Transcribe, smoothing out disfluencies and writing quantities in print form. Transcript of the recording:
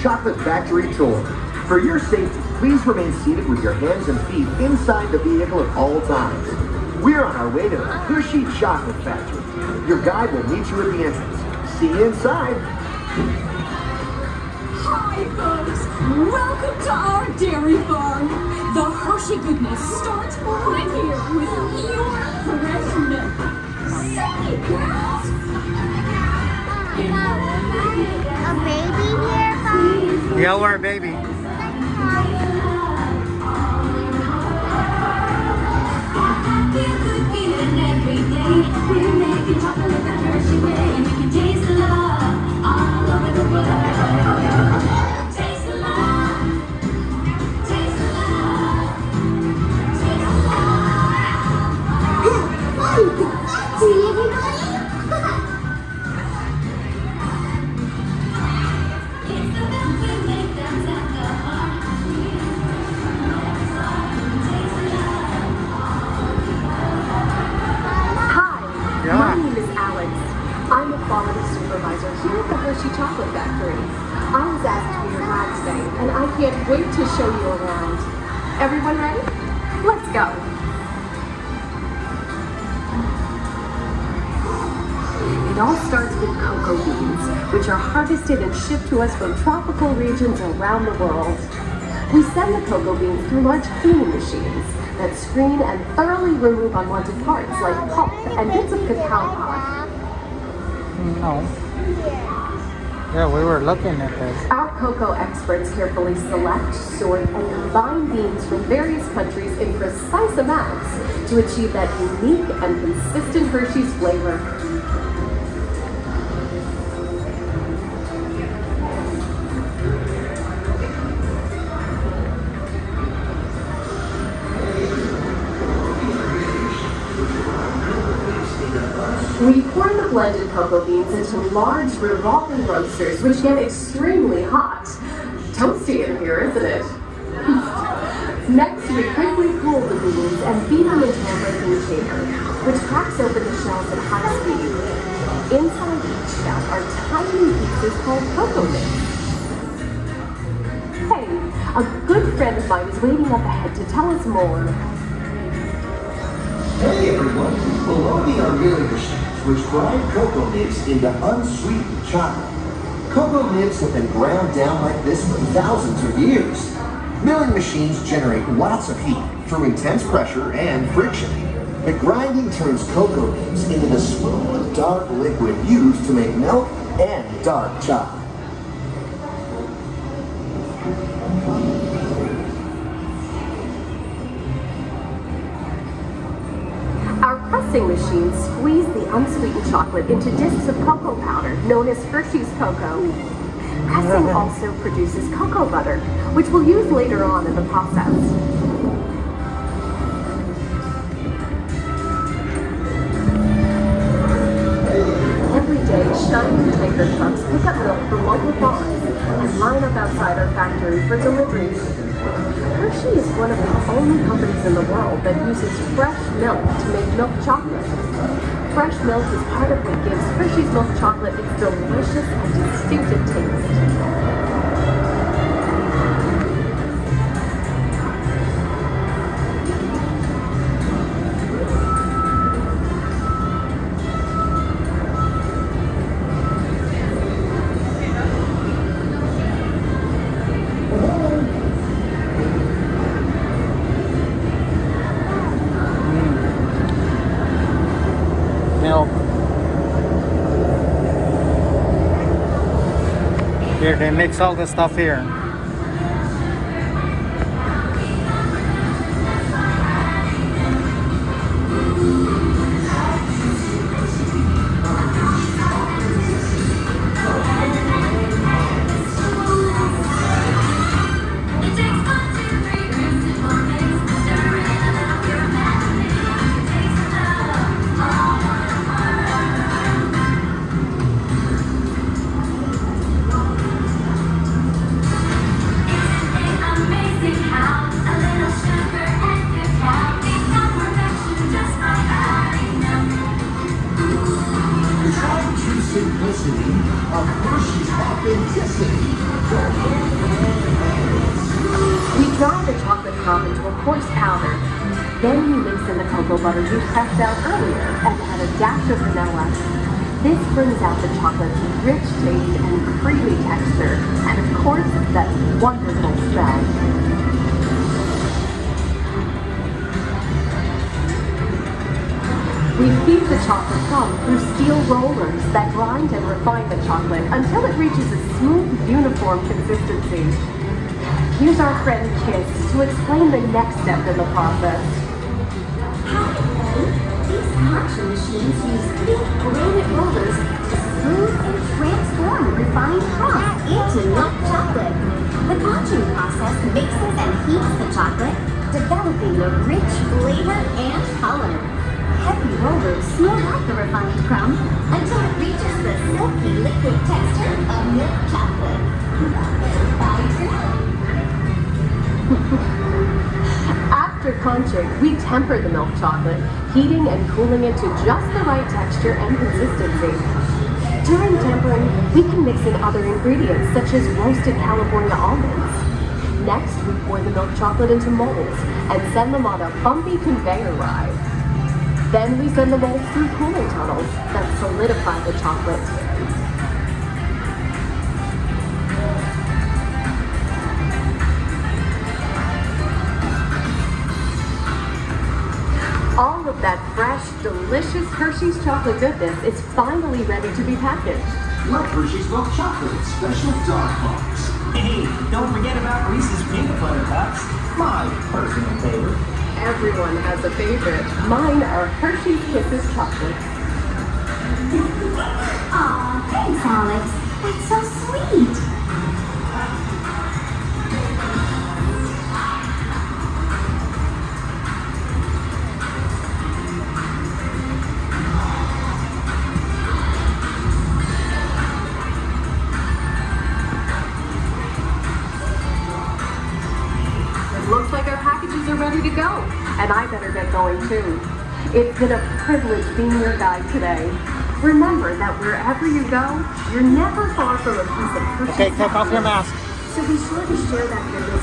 Chocolate Factory tour. For your safety, please remain seated with your hands and feet inside the vehicle at all times. We're on our way to the Hershey Chocolate Factory. Your guide will meet you at the entrance. See you inside. Hi, folks. Welcome to our dairy farm. The Hershey goodness starts right here with your fresh milk. Say it, girls. A baby here, Mom? Yeah, we're a baby. My name is Alex. I'm a quality supervisor here at the Hershey Chocolate Factory. I was asked to be your guide today, and I can't wait to show you around. Everyone ready? Let's go. It all starts with cocoa beans, which are harvested and shipped to us from tropical regions around the world. We send the cocoa beans through large cleaning machines that screen and thoroughly remove unwanted parts like pulp and bits of cacao pod. No. Yeah, we were looking at this. Our cocoa experts carefully select, sort, and combine beans from various countries in precise amounts to achieve that unique and consistent Hershey's flavor. We pour the blended cocoa beans into large revolving roasters, which get extremely hot. Toasty in here, isn't it? Next, we quickly cool the beans and feed them into a breaking chamber, which cracks open the shells at high speed. Inside each shell are tiny pieces called cocoa nibs. Hey, a good friend of mine is waiting up ahead to tell us more. Hey everyone, below me are milling machines which grind cocoa nibs into unsweetened chocolate. Cocoa nibs have been ground down like this for thousands of years. Milling machines generate lots of heat through intense pressure and friction. The grinding turns cocoa nibs into the smooth, dark liquid used to make milk and dark chocolate. Pressing machines squeeze the unsweetened chocolate into discs of cocoa powder known as Hershey's cocoa. Pressing also produces cocoa butter, which we'll use later on in the process. Every day, shiny tanker trucks pick up milk from local farms and line up outside our factory for delivery. Hershey is one of the only companies in the world that uses fresh milk to make milk chocolate. Fresh milk is part of what gives Hershey's milk chocolate its delicious and distinctive taste. Here, they mix all the stuff here. coarse powder. Then you mix in the cocoa butter you pressed out earlier and add a dash of vanilla. This brings out the chocolate's rich taste and creamy texture, and of course, that wonderful smell. We feed the chocolate crumb through steel rollers that grind and refine the chocolate until it reaches a smooth, uniform consistency. Here's our friend Kiss to explain the next step in the process. These action machines use big granite rollers to smooth and transform refined crumb into milk chocolate. The conching process mixes and heats the chocolate, developing a rich flavor and color. Heavy rollers smooth out the refined crumb until it reaches the silky liquid texture of milk chocolate. After conching, we temper the milk chocolate, heating and cooling it to just the right texture and consistency. During tempering, we can mix in other ingredients such as roasted California almonds. Next, we pour the milk chocolate into molds and send them on a bumpy conveyor ride. Then we send the molds through cooling tunnels that solidify the chocolate. All of that fresh, delicious Hershey's chocolate goodness is finally ready to be packaged. Love Hershey's milk chocolate, special dog box. Hey, don't forget about Reese's peanut butter cups, my personal favorite. Everyone has a favorite. Mine are Hershey's Kisses chocolate. Aw, thanks, Alex. That's so sweet. Looks like our packages are ready to go, and I better get going too. It's been a privilege being your guide today. Remember that wherever you go, you're never far from a piece of Hershey's Okay, take off your mask. So be sure to share that goodness